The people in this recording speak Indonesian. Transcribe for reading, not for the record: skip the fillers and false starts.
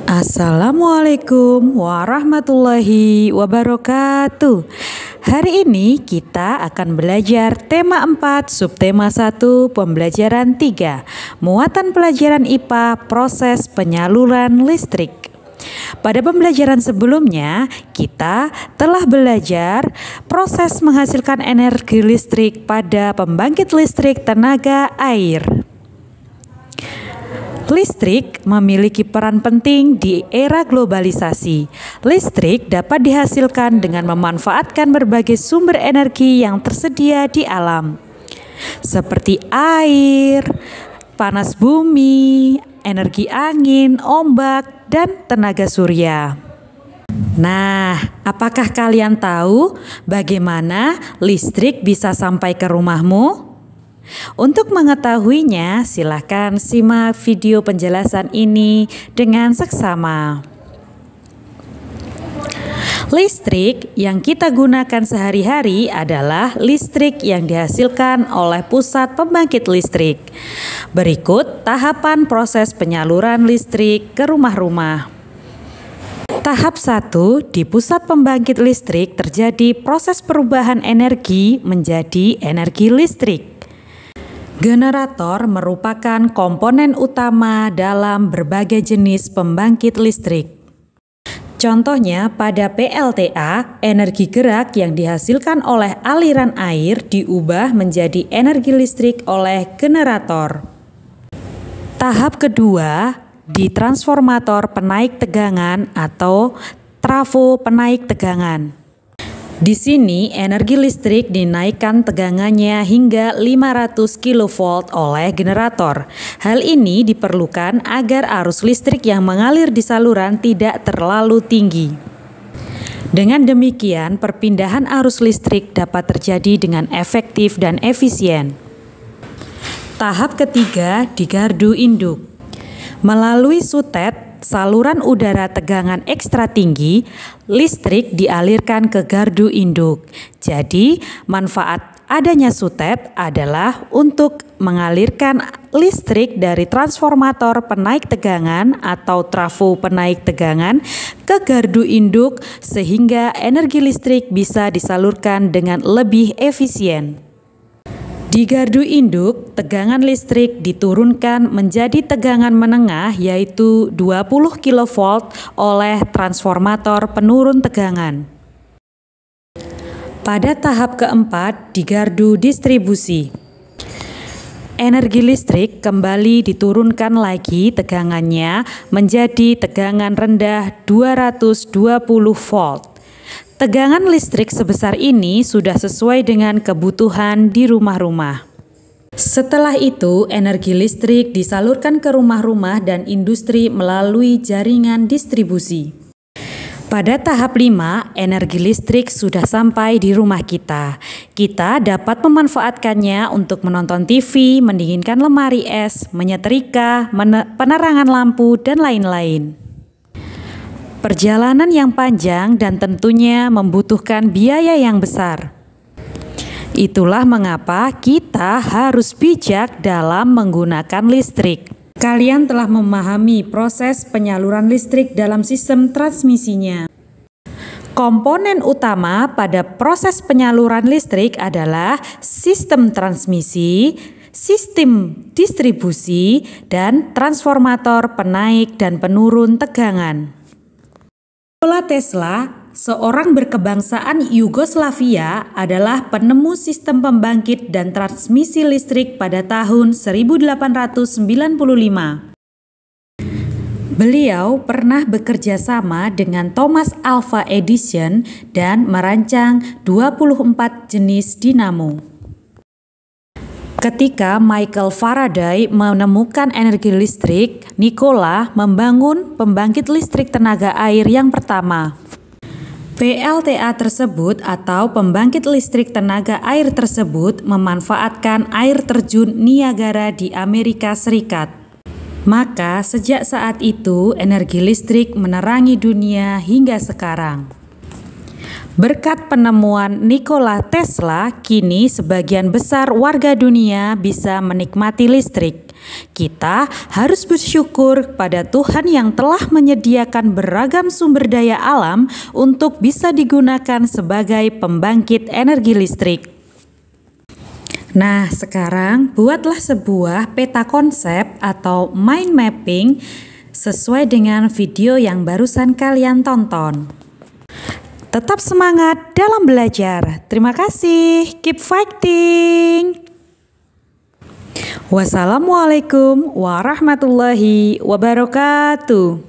Assalamualaikum warahmatullahi wabarakatuh. Hari ini kita akan belajar tema 4, subtema 1, pembelajaran 3, muatan pelajaran IPA, proses penyaluran listrik. Pada pembelajaran sebelumnya, kita telah belajar proses menghasilkan energi listrik pada pembangkit listrik tenaga air. Listrik memiliki peran penting di era globalisasi. Listrik dapat dihasilkan dengan memanfaatkan berbagai sumber energi yang tersedia di alam, seperti air, panas bumi, energi angin, ombak, dan tenaga surya. Nah, apakah kalian tahu bagaimana listrik bisa sampai ke rumahmu? Untuk mengetahuinya, silakan simak video penjelasan ini dengan seksama. Listrik yang kita gunakan sehari-hari adalah listrik yang dihasilkan oleh pusat pembangkit listrik. Berikut tahapan proses penyaluran listrik ke rumah-rumah. Tahap 1, di pusat pembangkit listrik terjadi proses perubahan energi menjadi energi listrik. Generator merupakan komponen utama dalam berbagai jenis pembangkit listrik. Contohnya pada PLTA, energi gerak yang dihasilkan oleh aliran air diubah menjadi energi listrik oleh generator. Tahap kedua, di transformator penaik tegangan atau trafo penaik tegangan. Di sini energi listrik dinaikkan tegangannya hingga 500 kV oleh generator. Hal ini diperlukan agar arus listrik yang mengalir di saluran tidak terlalu tinggi. Dengan demikian, perpindahan arus listrik dapat terjadi dengan efektif dan efisien. Tahap ketiga, di gardu induk. Melalui sutet saluran udara tegangan ekstra tinggi, listrik dialirkan ke gardu induk. Jadi, manfaat adanya sutet adalah untuk mengalirkan listrik dari transformator penaik tegangan atau trafo penaik tegangan ke gardu induk sehingga energi listrik bisa disalurkan dengan lebih efisien. Di gardu induk, tegangan listrik diturunkan menjadi tegangan menengah yaitu 20 kV oleh transformator penurun tegangan. Pada tahap keempat, di gardu distribusi, energi listrik kembali diturunkan lagi tegangannya menjadi tegangan rendah 220 volt. Tegangan listrik sebesar ini sudah sesuai dengan kebutuhan di rumah-rumah. Setelah itu, energi listrik disalurkan ke rumah-rumah dan industri melalui jaringan distribusi. Pada tahap 5, energi listrik sudah sampai di rumah kita. Kita dapat memanfaatkannya untuk menonton TV, mendinginkan lemari es, menyetrika, penerangan lampu, dan lain-lain. Perjalanan yang panjang dan tentunya membutuhkan biaya yang besar. Itulah mengapa kita harus bijak dalam menggunakan listrik. Kalian telah memahami proses penyaluran listrik dalam sistem transmisinya. Komponen utama pada proses penyaluran listrik adalah sistem transmisi, sistem distribusi, dan transformator penaik dan penurun tegangan. Nikola Tesla, seorang berkebangsaan Yugoslavia, adalah penemu sistem pembangkit dan transmisi listrik pada tahun 1895. Beliau pernah bekerja sama dengan Thomas Alva Edison dan merancang 24 jenis dinamo. Ketika Michael Faraday menemukan energi listrik, Nikola membangun pembangkit listrik tenaga air yang pertama. PLTA tersebut atau pembangkit listrik tenaga air tersebut memanfaatkan air terjun Niagara di Amerika Serikat. Maka sejak saat itu energi listrik menerangi dunia hingga sekarang. Berkat penemuan Nikola Tesla, kini sebagian besar warga dunia bisa menikmati listrik. Kita harus bersyukur pada Tuhan yang telah menyediakan beragam sumber daya alam untuk bisa digunakan sebagai pembangkit energi listrik. Nah, sekarang buatlah sebuah peta konsep atau mind mapping sesuai dengan video yang barusan kalian tonton. Tetap semangat dalam belajar. Terima kasih. Keep fighting. Wassalamualaikum warahmatullahi wabarakatuh.